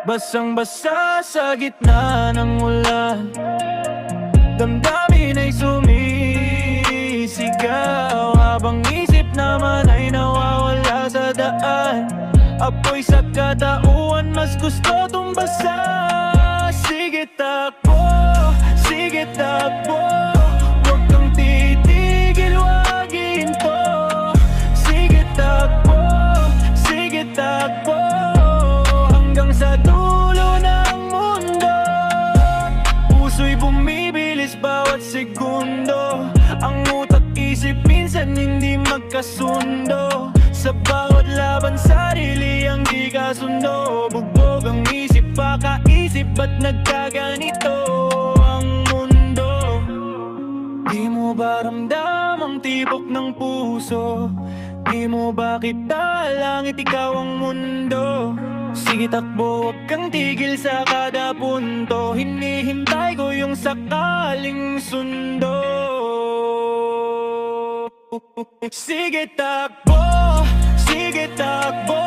Basang-basa sa gitna ng ulan, damdamin ay sumisigaw, habang isip naman ay nawawala sa daan. Apoy sa katauhan, mas gusto tumbasa. Sige takbo, sige takbo, huwag kang titigil, wag hinto. Sige takbo, sige takbo, hanggang sa dulo ng mundo. Puso'y bumibilis bawat segundo, ang utak isip minsan hindi magkasundo. Sa bawat laban sarili ang di kasundo, bugbog ang isip, pakaisip, ba't nagkaganito ang mundo? Di mo ba ramdam ang tibok ng puso? Di mo ba kita langit, ikaw ang mundo? Sige takbo, huwag kang tigil sa kada punto, hinihintay ko yung sakaling sundo. Sige takbo, sige takbo,